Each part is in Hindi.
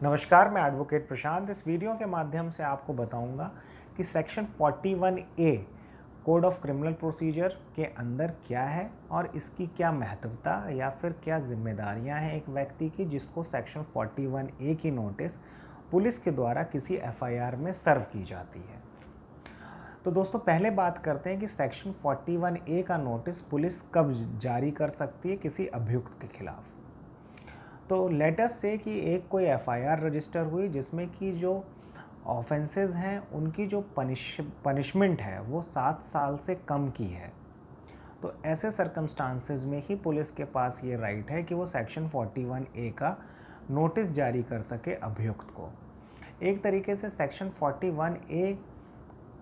नमस्कार, मैं एडवोकेट प्रशांत। इस वीडियो के माध्यम से आपको बताऊंगा कि section 41A code of criminal procedure के अंदर क्या है और इसकी क्या महत्वता या फिर क्या जिम्मेदारियां हैं एक व्यक्ति की जिसको सेक्शन 41A की नोटिस पुलिस के द्वारा किसी एफआईआर में सर्व की जाती है। तो दोस्तों, पहले बात करते हैं कि सेक्शन 41A का नोटिस पुलिस कब जारी कर सकती है किसी अभियुक्त के खिलाफ। तो लेट अस से कि एक कोई एफआईआर रजिस्टर हुई जिसमें कि जो ऑफेंसेस हैं उनकी जो पनिशमेंट है वो 7 साल से कम की है। तो ऐसे सर्कमस्टांसेस में ही पुलिस के पास ये राइट है कि वो सेक्शन 41A का नोटिस जारी कर सके अभियुक्त को। एक तरीके से सेक्शन 41A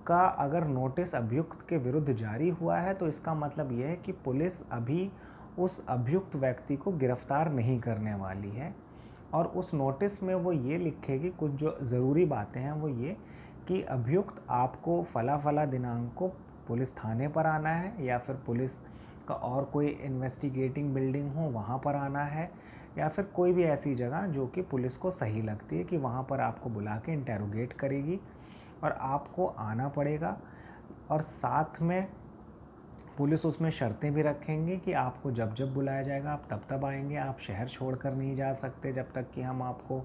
का अगर नोटिस अभियुक्त के विरुद्ध जारी हुआ है तो इसका मतलब यह है कि पुलिस अभी उस अभियुक्त व्यक्ति को गिरफ्तार नहीं करने वाली है और उस नोटिस में वो ये लिखेगी, कुछ जो ज़रूरी बातें हैं वो ये कि अभियुक्त आपको फला फला दिनांक को पुलिस थाने पर आना है या फिर पुलिस का और कोई इन्वेस्टिगेटिंग बिल्डिंग हो वहाँ पर आना है या फिर कोई भी ऐसी जगह जो कि पुलिस को सही लगती है कि वहाँ पर आपको बुला के इंटेरोगेट करेगी और आपको आना पड़ेगा। और साथ में पुलिस उसमें शर्तें भी रखेंगे कि आपको जब जब बुलाया जाएगा आप तब तब आएंगे, आप शहर छोड़कर नहीं जा सकते जब तक कि हम आपको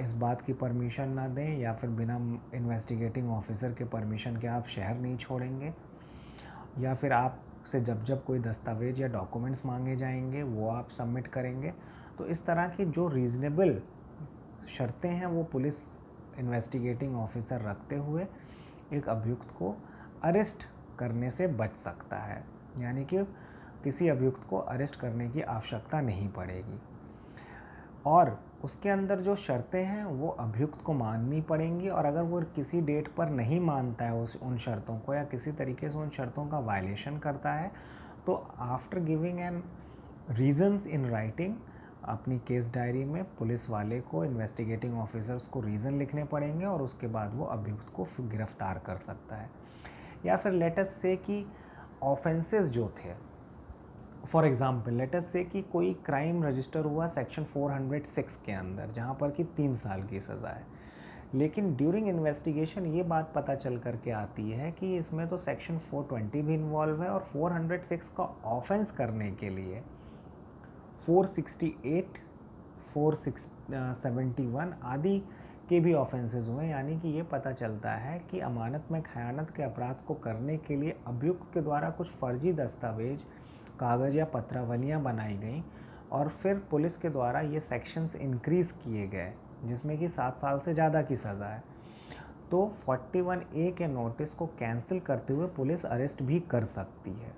इस बात की परमिशन ना दें या फिर बिना इन्वेस्टिगेटिंग ऑफिसर के परमिशन के आप शहर नहीं छोड़ेंगे, या फिर आपसे जब जब कोई दस्तावेज या डॉक्यूमेंट्स मांगे जाएंगे वो आप सबमिट करेंगे। तो इस तरह की जो रीज़नेबल शर्तें हैं वो पुलिस इन्वेस्टिगेटिंग ऑफिसर रखते हुए एक अभियुक्त को अरेस्ट करने से बच सकता है, यानी कि किसी अभियुक्त को अरेस्ट करने की आवश्यकता नहीं पड़ेगी। और उसके अंदर जो शर्तें हैं वो अभियुक्त को माननी पड़ेंगी और अगर वो किसी डेट पर नहीं मानता है उन शर्तों को या किसी तरीके से उन शर्तों का वायलेशन करता है तो after giving an reasons in writing अपनी केस डायरी में पुलिस वाले को, इन्वेस्टिगेटिंग ऑफिसर्स को रीज़न लिखने पड़ेंगे और उसके बाद वो अभियुक्त को गिरफ्तार कर सकता है। या फिर लेटस से कि ऑफेंसेस जो थे, फॉर एग्जांपल लेटस से कि कोई क्राइम रजिस्टर हुआ सेक्शन 406 के अंदर जहाँ पर कि 3 साल की सज़ा है, लेकिन ड्यूरिंग इन्वेस्टिगेशन ये बात पता चल करके आती है कि इसमें तो सेक्शन 420 भी इन्वॉल्व है और 406 का ऑफेंस करने के लिए 468, 471 आदि के भी ऑफेंसेस हुए। यानी कि ये पता चलता है कि अमानत में खयानत के अपराध को करने के लिए अभियुक्त के द्वारा कुछ फर्जी दस्तावेज, कागज़ या पत्रावलियाँ बनाई गई और फिर पुलिस के द्वारा ये सेक्शंस इंक्रीज़ किए गए जिसमें कि 7 साल से ज़्यादा की सज़ा है। तो 41A के नोटिस को कैंसिल करते हुए पुलिस अरेस्ट भी कर सकती है।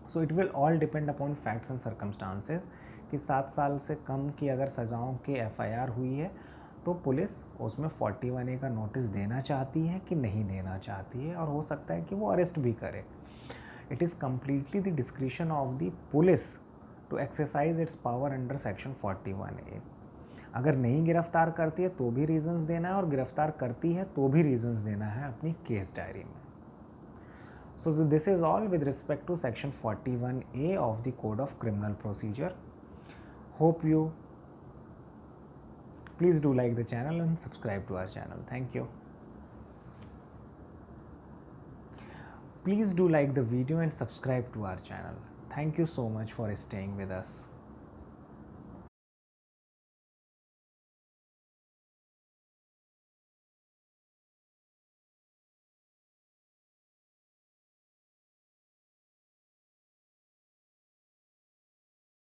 So it will all depend upon facts and circumstances कि 7 साल से कम की अगर सज़ाओं की एफआईआर हुई है तो पुलिस उसमें 41A का नोटिस देना चाहती है कि नहीं देना चाहती है, और हो सकता है कि वो अरेस्ट भी करे। It is completely the discretion of the police to exercise its power under section 41A। अगर नहीं गिरफ्तार करती है तो भी रीजंस देना है और गिरफ्तार करती है तो भी रीजंस देना है अपनी केस डायरी में। So this is all with respect to section 41A of the Code of Criminal Procedure. Hope you please do like the channel and subscribe to our channel. Thank you. Please do like the video and subscribe to our channel. Thank you so much for staying with us.